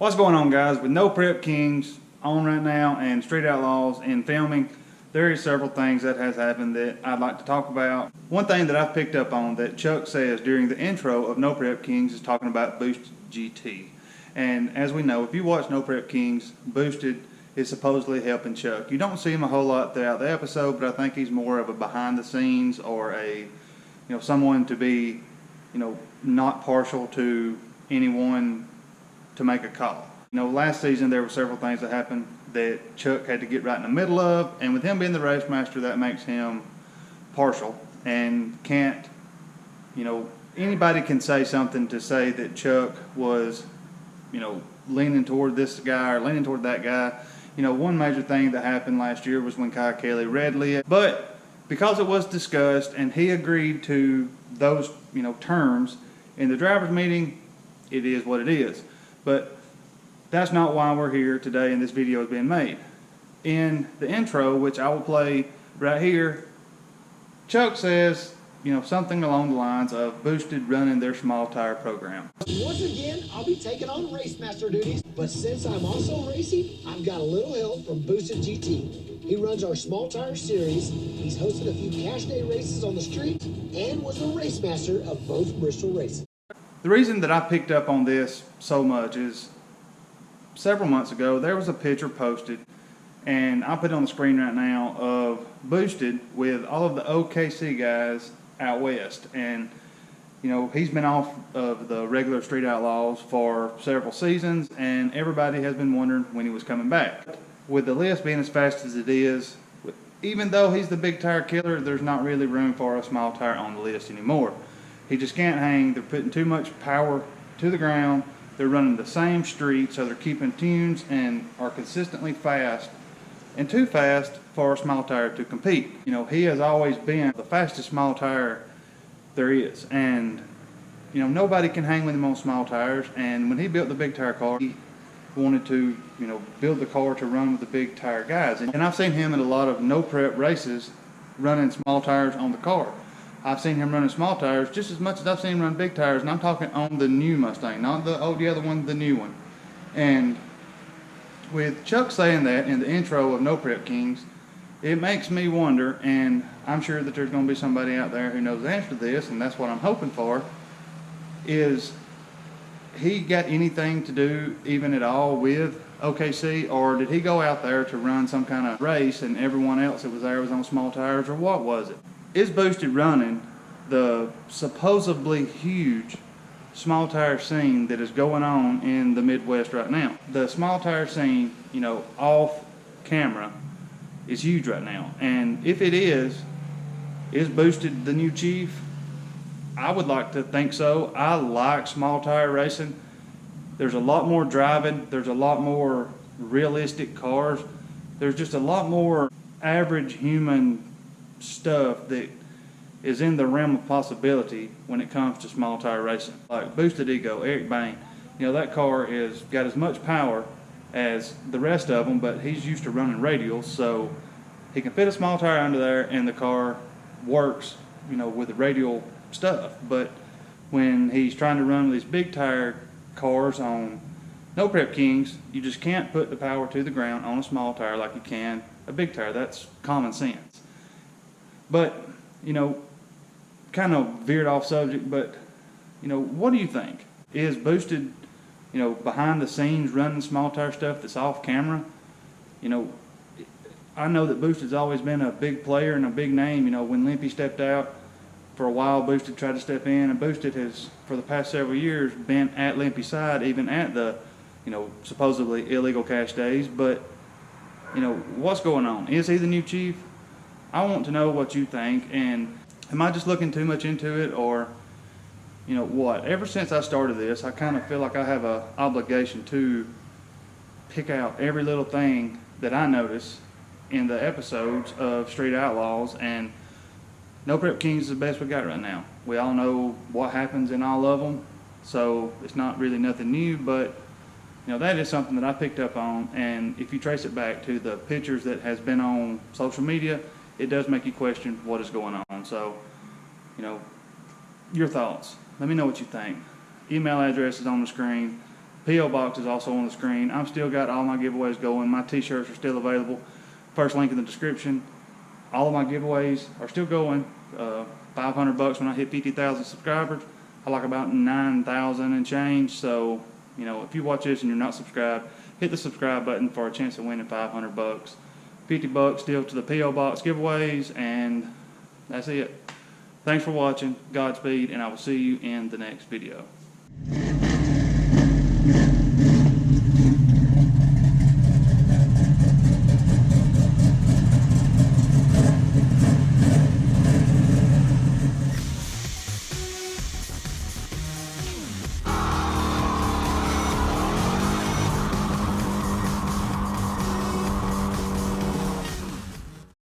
What's going on, guys? With No Prep Kings on right now and Street Outlaws and filming, there is several things that has happened that I'd like to talk about. One thing that I've picked up on that Chuck says during the intro of No Prep Kings is talking about BoostedGT. And as we know, if you watch No Prep Kings, Boosted is supposedly helping Chuck. You don't see him a whole lot throughout the episode, but I think he's more of a behind the scenes or a, someone to be, not partial to anyone to make a call. Last season there were several things that happened that Chuck had to get right in the middle of, and with him being the race master, that makes him partial and can't, anybody can say something to say that Chuck was, leaning toward this guy or leaning toward that guy. One major thing that happened last year was when Kyle Kelly red lit, but because it was discussed and he agreed to those, terms in the driver's meeting, it is what it is. But that's not why we're here today and this video is being made. In the intro, which I will play right here, Chuck says, something along the lines of Boosted running their small tire program. Once again, I'll be taking on race master duties, but since I'm also racing, I've got a little help from BoostedGT. He runs our small tire series. He's hosted a few cash day races on the street and was the race master of both Bristol races. The reason that I picked up on this so much is several months ago there was a picture posted, and I'll put it on the screen right now, of Boosted with all of the OKC guys out west. And he's been off of the regular Street Outlaws for several seasons, and everybody has been wondering when he was coming back. With the list being as fast as it is, even though he's the big tire killer, there's not really room for a small tire on the list anymore. He just can't hang. They're putting too much power to the ground. They're running the same street, so they're keeping tunes and are consistently fast, and too fast for a small tire to compete. He has always been the fastest small tire there is, and nobody can hang with him on small tires. And when he built the big tire car, he wanted to build the car to run with the big tire guys. And I've seen him in a lot of no prep races running small tires on the car. I've seen him running small tires just as much as I've seen him run big tires, and I'm talking on the new Mustang, not the other one, the new one. And with Chuck saying that in the intro of No Prep Kings, it makes me wonder, and I'm sure that there's going to be somebody out there who knows the answer to this, and that's what I'm hoping for, is he got anything to do even at all with OKC, or did he go out there to run some kind of race and everyone else that was there was on small tires, or what was it? Is Boosted running the supposedly huge small tire scene that is going on in the Midwest right now? The small tire scene, off camera, is huge right now. And if it is Boosted the new chief? I would like to think so. I like small tire racing. There's a lot more driving. There's a lot more realistic cars. There's just a lot more average human stuff that is in the realm of possibility when it comes to small tire racing. Like Boosted Ego, Eric Bain, that car is got as much power as the rest of them, but he's used to running radials, so he can fit a small tire under there and the car works, with the radial stuff. But when he's trying to run these big tire cars on No Prep Kings, you just can't put the power to the ground on a small tire like you can a big tire. That's common sense. But, kind of veered off subject, but, what do you think? Is Boosted, behind the scenes running small tire stuff that's off camera? I know that Boosted's always been a big player and a big name. When Limpy stepped out for a while, Boosted tried to step in, and Boosted has, for the past several years, been at Limpy's side, even at the, supposedly illegal cash days. But, what's going on? Is he the new chief? I want to know what you think, and am I just looking too much into it, or what? Ever since I started this, I kind of feel like I have an obligation to pick out every little thing that I notice in the episodes of Street Outlaws, and No Prep Kings is the best we got right now. We all know what happens in all of them, so it's not really nothing new, but that is something that I picked up on. And if you trace it back to the pictures that has been on social media, it does make you question what is going on. So, your thoughts. Let me know what you think. Email address is on the screen. P.O. box is also on the screen. I'm still got all my giveaways going. My t-shirts are still available. First link in the description. All of my giveaways are still going. $500 when I hit 50,000 subscribers. I like about 9,000 and change. So, you know, if you watch this and you're not subscribed, hit the subscribe button for a chance of winning $500. $50 still to the P.O. box giveaways, and that's it. Thanks for watching. Godspeed, and I will see you in the next video.